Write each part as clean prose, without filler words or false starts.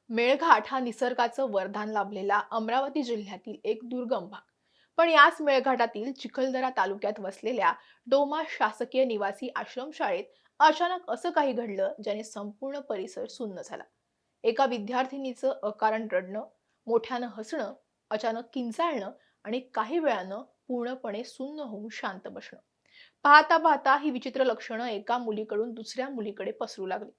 मेळघाट हा निसर्गाचं वरदान लाभलेला अमरावती जिल्ह्यातील एक दुर्गम भाग. पण याच मेळघाटातील चिखलदरा तालुक्यात वसलेल्या डोमा शासकीय निवासी आश्रमशाळेत अचानक असं काही घडलं ज्याने संपूर्ण परिसर सुन्न झाला. एका विद्यार्थिनीचं अकारण रडणं, मोठ्यानं हसणं, अचानक किंचाळणं आणि काही वेळानं पूर्णपणे सुन्न होऊन शांत बसणं. पाहता पाहता ही विचित्र लक्षणं एका मुलीकडून दुसऱ्या मुलीकडे पसरू लागली.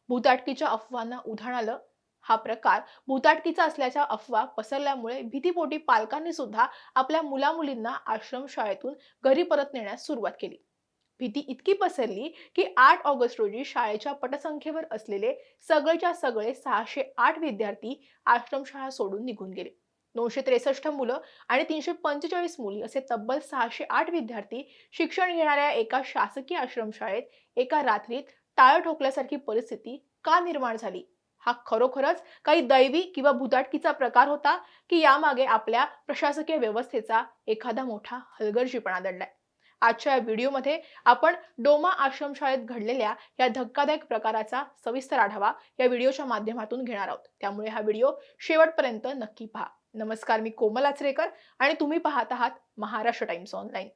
भूताटकीच्या अफवांना उधाण आलं. हा प्रकार भूताटकीचा असल्याच्या अफवा पसरल्यामुळे भीतीपोटी पालकांनी सुद्धा आपल्या मुलामुलींना आश्रमशाळेतून घरी परत नेण्यास सुरुवात केली. भीती इतकी पसरली की 8 ऑगस्ट रोजी शाळेच्या पटसंख्येवर असलेले सगळेच्या सगळे 608 विद्यार्थी आश्रमशाळा सोडून निघून गेले. 963 मुलं आणि 345 मुली असे तब्बल 608 विद्यार्थी शिक्षण घेणाऱ्या एका शासकीय आश्रमशाळेत एका रात्रीत टाळं ठोकल्यासारखी परिस्थिती का निर्माण झाली? हा खरोखरच काही दैवी किंवा भूताटकीचा प्रकार होता, की यामागे आपल्या प्रशासकीय व्यवस्थेचा एखादा मोठा हलगर्जीपणा दडलाय? आजच्या या व्हिडिओमध्ये आपण डोमा आश्रमशाळेत घडलेल्या या धक्कादायक प्रकाराचा सविस्तर आढावा या व्हिडिओच्या माध्यमातून घेणार आहोत. त्यामुळे हा व्हिडिओ शेवटपर्यंत नक्की पहा. नमस्कार, मी कोमल आचरेकर आणि तुम्ही पाहत आहात महाराष्ट्र टाइम्स ऑनलाईन.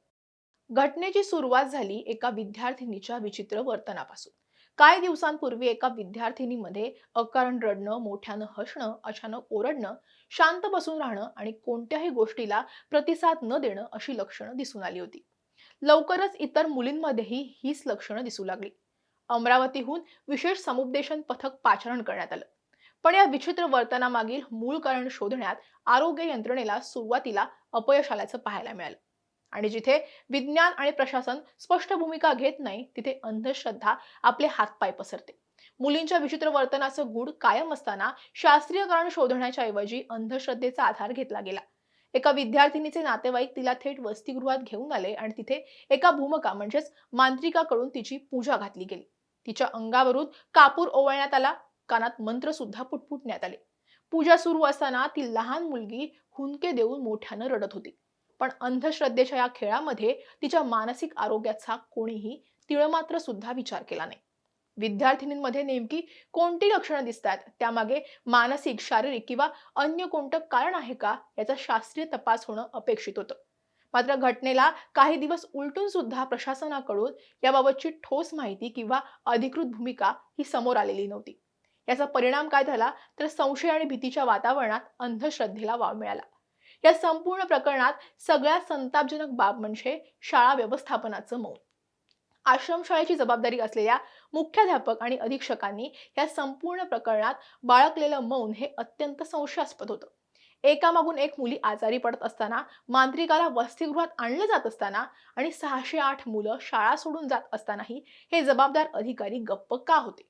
घटनेची सुरुवात झाली एका विद्यार्थिनीच्या विचित्र वर्तनापासून. काही दिवसांपूर्वी एका विद्यार्थिनीमध्ये अकारण रडणं, मोठ्यानं हसणं, अचानक ओरडणं, शांत बसून राहणं आणि कोणत्याही गोष्टीला प्रतिसाद न देणं अशी लक्षणं दिसून आली होती. लवकरच इतर मुलींमध्येही हीच लक्षणं दिसू लागली. अमरावतीहून विशेष समुपदेशन पथक पाचारण करण्यात आलं. पण या विचित्र वर्तनामागील मूळ कारण शोधण्यात आरोग्य यंत्रणेला सुरुवातीला अपयश आल्याचं पाहायला मिळालं. आणि जिथे विज्ञान आणि प्रशासन स्पष्ट भूमिका घेत नाही, तिथे अंधश्रद्धा आपले हातपाय पसरते. मुलींच्या विचित्र वर्तनाचं गूढ कायम असताना शास्त्रीय कारण शोधण्याच्या ऐवजी अंधश्रद्धेचा आधार घेतला गेला. एका विद्यार्थिनीचे नातेवाईक तिला थेट वसतिगृहात घेऊन आले आणि तिथे एका भूमका म्हणजेच मांत्रिकाकडून तिची पूजा घातली गेली. तिच्या अंगावरून कापूर ओवाळण्यात आला, कानात मंत्र सुद्धा पुटपुटण्यात आले. पूजा सुरू असताना ती लहान मुलगी हुंदके देऊन मोठ्यानं रडत होती. पण अंधश्रद्धेच्या या खेळामध्ये तिच्या मानसिक आरोग्याचा कोणीही तिळमात्र सुद्धा विचार केला नाही. विद्यार्थिनींमध्ये नेमकी कोणती लक्षणं दिसतात, त्यामागे मानसिक, शारीरिक किंवा अन्य कोणतं कारण आहे का, याचा शास्त्रीय तपास होणं अपेक्षित होतं. मात्र घटनेला काही दिवस उलटून सुद्धा प्रशासनाकडून याबाबतची ठोस माहिती किंवा अधिकृत भूमिका ही समोर आलेली नव्हती. याचा परिणाम काय झाला तर संशय आणि भीतीच्या वातावरणात अंधश्रद्धेला वाव मिळाला. या संपूर्ण प्रकरणात सगळ्यात संतापजनक बाब म्हणजे शाळा व्यवस्थापनाचं मौन. आश्रमशाळेची जबाबदारी असलेल्या मुख्याध्यापक आणि अधीक्षकांनी या संपूर्ण प्रकरणात बाळगलेलं मौन हे अत्यंत संशयास्पद होतं. एकामागून एक मुली आजारी पडत असताना, मांत्रिकाला वसतिगृहात आणलं जात असताना आणि 608 मुलं शाळा सोडून जात असतानाही हे जबाबदार अधिकारी गप्प का होते?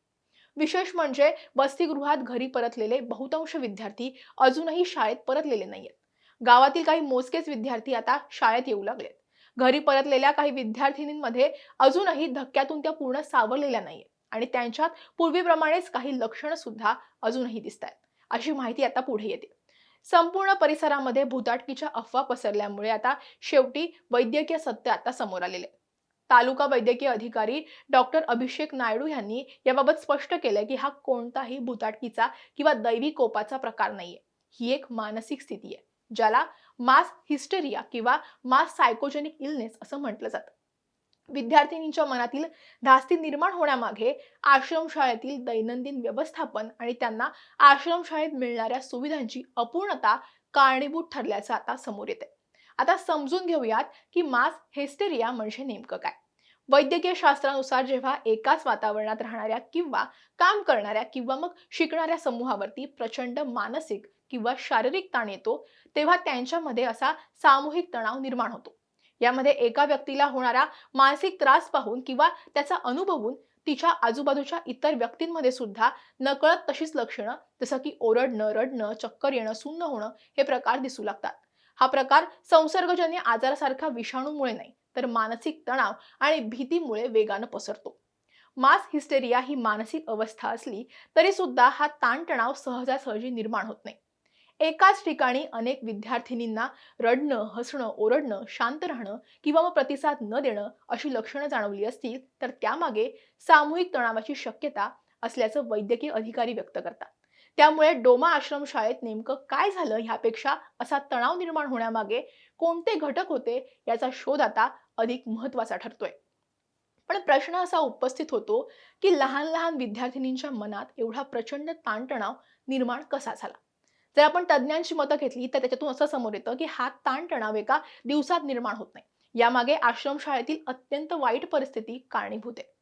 विशेष म्हणजे वसतिगृहात घरी परतलेले बहुतांश विद्यार्थी अजूनही शाळेत परतलेले नाहीयेत. गावातील काही मोजकेच विद्यार्थी आता शाळेत येऊ लागलेत. घरी परतलेल्या काही विद्यार्थिनींमध्ये अजूनही धक्क्यातून त्या पूर्ण सावरलेल्या नाहीयेत आणि त्यांच्यात पूर्वीप्रमाणेच काही लक्षणं सुद्धा अजूनही दिसतायत. अशी माहिती आता पुढे येते. संपूर्ण परिसरामध्ये भूताटकीच्या अफवा पसरल्यामुळे आता शेवटी वैद्यकीय सत्य आता समोर आलेले. तालुका वैद्यकीय अधिकारी डॉक्टर अभिषेक नायडू यांनी याबाबत स्पष्ट केलंय की हा कोणताही भूताटकीचा किंवा दैवी कोपाचा प्रकार नाहीये. ही एक मानसिक स्थिती आहे, ज्याला मास हिस्टेरिया किंवा मास सायकोजेनिक इलनेस असं म्हटलं जातं. विद्यार्थिनींच्या मनातील धास्ती निर्माण होण्यामागे आश्रमशाळेतील दैनंदिन व्यवस्थापन आणि त्यांना आश्रमशाळेत मिळणाऱ्या सुविधांची अपूर्णता कारणीभूत ठरल्याचं आता समोर येते. आता समजून घेऊयात की मास हिस्टेरिया म्हणजे नेमकं काय. वैद्यकीय शास्त्रानुसार जेव्हा एकाच वातावरणात राहणाऱ्या किंवा काम करणाऱ्या किंवा मग शिकणाऱ्या समूहावरती प्रचंड मानसिक किंवा शारीरिक ताण येतो, तेव्हा त्यांच्यामध्ये असा सामूहिक तणाव निर्माण होतो. यामध्ये एका व्यक्तीला होणारा मानसिक त्रास पाहून किंवा त्याचा अनुभवून तिच्या आजूबाजूच्या इतर व्यक्तींमध्ये सुद्धा नकळत तशीच लक्षणं, जसं की ओरडणं, रडणं, चक्कर येणं, सुन्न होणं हे प्रकार दिसू लागतात. हा प्रकार संसर्गजन्य आजारासारखा विषाणूमुळे नाही, तर मानसिक तणाव आणि भीतीमुळे वेगानं पसरतो. मास हिस्टेरिया ही मानसिक अवस्था असली तरी सुद्धा हा ताणतणाव सहजासहजी निर्माण होत नाही. एकाच ठिकाणी अनेक विद्यार्थिनींना रडणं, हसणं, ओरडणं, शांत राहणं किंवा मग प्रतिसाद न देणं अशी लक्षणं जाणवली असतील, तर त्यामागे सामूहिक तणावाची शक्यता असल्याचं वैद्यकीय अधिकारी व्यक्त करतात. त्यामुळे डोमा आश्रमशाळेत नेमकं काय झालं ह्यापेक्षा असा तणाव निर्माण होण्यामागे कोणते घटक होते याचा शोध आता अधिक महत्त्वाचा ठरतोय. पण प्रश्न असा उपस्थित होतो की लहान लहान विद्यार्थिनींच्या मनात एवढा प्रचंड ताणतणाव निर्माण कसा झाला. जर आपण तज्ज्ञांची मतं घेतली तर त्याच्यातून असं समोर येतं की हा ताणतणाव एका दिवसात निर्माण होत नाही. यामागे आश्रमशाळेतील अत्यंत वाईट परिस्थिती कारणीभूत आहे.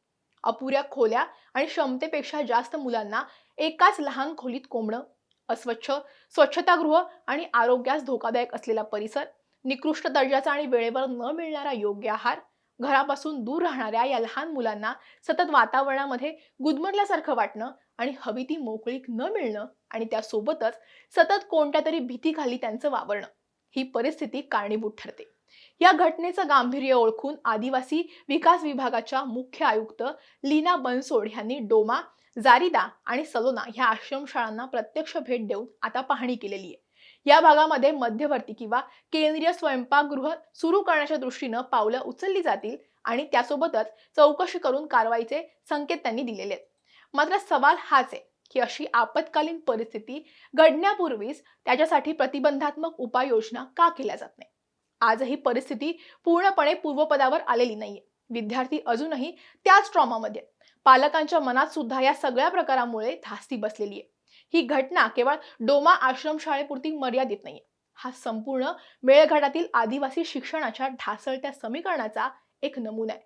अपुऱ्या खोल्या आणि क्षमतेपेक्षा जास्त मुलांना एकाच लहान खोलीत कोंबणं, अस्वच्छ स्वच्छतागृह आणि आरोग्यास धोकादायक असलेला परिसर, निकृष्ट दर्जाचा आणि वेळेवर न मिळणारा योग्य आहार, घरापासून दूर राहणाऱ्या या लहान मुलांना सतत वातावरणामध्ये गुदमरल्यासारखं वाटणं आणि हवी ती मोकळीक न मिळणं आणि त्यासोबतच सतत कोणत्या तरी भीतीखाली त्यांचं वावरणं, ही परिस्थिती कारणीभूत ठरते. या घटनेचं गांभीर्य ओळखून आदिवासी विकास विभागाच्या मुख्य आयुक्त लीना बनसोड यांनी डोमा, जारिदा आणि सलोना ह्या आश्रमशाळांना प्रत्यक्ष भेट देऊन आता पाहणी केलेली आहे. या भागामध्ये मध्यवर्ती किंवा केंद्रीय स्वयंपाकगृह सुरू करण्याच्या दृष्टीनं पावलं उचलली जातील आणि त्यासोबतच चौकशी करून कारवाईचे संकेत त्यांनी दिलेले आहेत. मात्र सवाल हाच आहे की अशी आपत्कालीन परिस्थिती घडण्यापूर्वीच त्याच्यासाठी प्रतिबंधात्मक उपाययोजना का केल्या जात नाही. आजही परिस्थिती पूर्णपणे पूर्वपदावर आलेली नाहीये. विद्यार्थी अजूनही त्याच ट्रॉमामध्ये आहेत. पालकांच्या मनात सुद्धा या सगळ्या प्रकारामुळे धास्ती बसलेली आहे. ही घटना केवळ डोमा आश्रमशाळेपुरती मर्यादित नाहीये. हा संपूर्ण मेळघाटातील आदिवासी शिक्षणाच्या ढासळत्या समीकरणाचा एक नमुना आहे.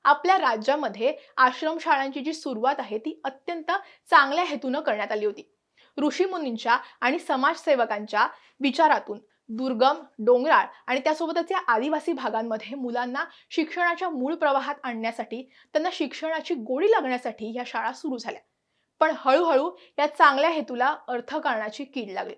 आपल्या राज्यामध्ये आश्रमशाळांची जी सुरुवात आहे ती अत्यंत चांगल्या हेतूनं करण्यात आली होती. ऋषीमुनींच्या आणि समाजसेवकांच्या विचारातून दुर्गम, डोंगराळ आणि त्यासोबतच या आदिवासी भागांमध्ये मुलांना शिक्षणाच्या मूळ प्रवाहात आणण्यासाठी, त्यांना शिक्षणाची गोडी लागण्यासाठी या शाळा सुरू झाल्या. पण हळूहळू या चांगल्या हेतूला अर्थकारणाची कीड लागली.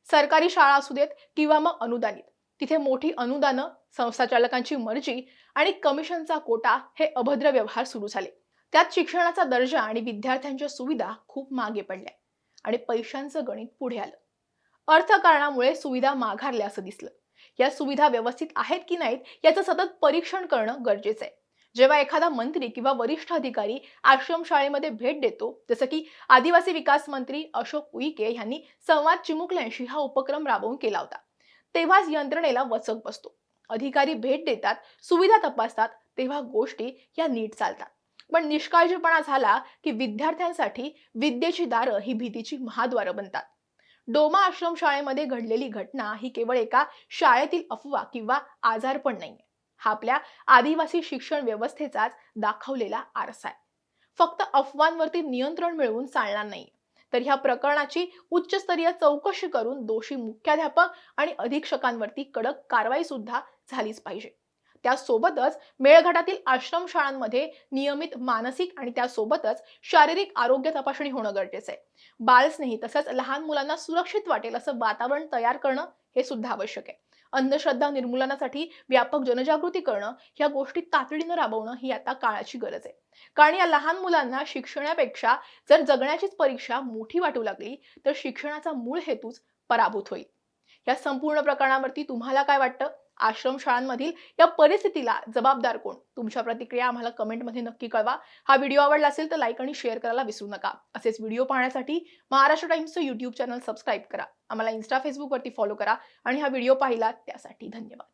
सरकारी शाळा असू देत किंवा मग अनुदानित, तिथे मोठी अनुदानं, संस्थाचालकांची मर्जी आणि कमिशनचा कोटा हे अभद्र व्यवहार सुरू झाले. त्यात शिक्षणाचा दर्जा आणि विद्यार्थ्यांच्या सुविधा खूप मागे पडल्या आणि पैशांचं गणित पुढे आलं. अर्थकारणामुळे सुविधा माघारल्या असं दिसलं. या सुविधा व्यवस्थित आहेत की नाहीत याचं सतत परीक्षण करणं गरजेचं आहे. जेव्हा एखादा मंत्री किंवा वरिष्ठ अधिकारी आश्रमशाळेमध्ये भेट देतो, जसं की आदिवासी विकास मंत्री अशोक उईके यांनी संवाद चिमुकल्यांशी हा उपक्रम राबवून केला होता, तेव्हाच यंत्रणेला वचक बसतो. अधिकारी भेट देतात, सुविधा तपासतात, तेव्हा गोष्टी या नीट चालतात. पण निष्काळजीपणा झाला की विद्यार्थ्यांसाठी विद्येची दारं ही भीतीची महाद्वारं बनतात. डोमा आश्रमशाळेमध्ये घडलेली घटना ही केवळ एका शाळेतील अफवा किंवा आजारपण नाहीये. हा आपल्या आदिवासी शिक्षण व्यवस्थेचाच दाखवलेला आरसा आहे. फक्त अफवांवरती नियंत्रण मिळवून चालणार नाही. तर ह्या प्रकरणाची उच्चस्तरीय चौकशी करून दोषी मुख्याध्यापक आणि अधीक्षकांवरती कडक कारवाई सुद्धा झालीच पाहिजे. त्यासोबतच मेळघाटातील आश्रमशाळांमध्ये नियमित मानसिक आणि त्यासोबतच शारीरिक आरोग्य तपासणी होणं गरजेचं आहे. बालस्नेही तसंच लहान मुलांना सुरक्षित वाटेल असं वातावरण तयार करणं हे सुद्धा आवश्यक आहे. अंधश्रद्धा निर्मूलनासाठी व्यापक जनजागृती करणं, ह्या गोष्टी तातडीनं राबवणं ही आता काळाची गरज आहे. कारण या लहान मुलांना शिक्षणापेक्षा जर जगण्याचीच परीक्षा मोठी वाटू लागली तर शिक्षणाचा मूळ हेतूच पराभूत होईल. या संपूर्ण प्रकरणावरती तुम्हाला काय वाटतं? आश्रमशाळांमधील या परिस्थितीला जबाबदार कोण? तुमच्या प्रतिक्रिया आम्हाला कमेंटमध्ये नक्की कळवा. हा व्हिडिओ आवडला असेल तर लाईक आणि शेअर करायला विसरू नका. असेच व्हिडिओ पाहण्यासाठी महाराष्ट्र टाइम्सचं YouTube चॅनल सबस्क्राईब करा. आम्हाला Insta, Facebookवरती फॉलो करा आणि हा व्हिडिओ पाहिला त्यासाठी धन्यवाद.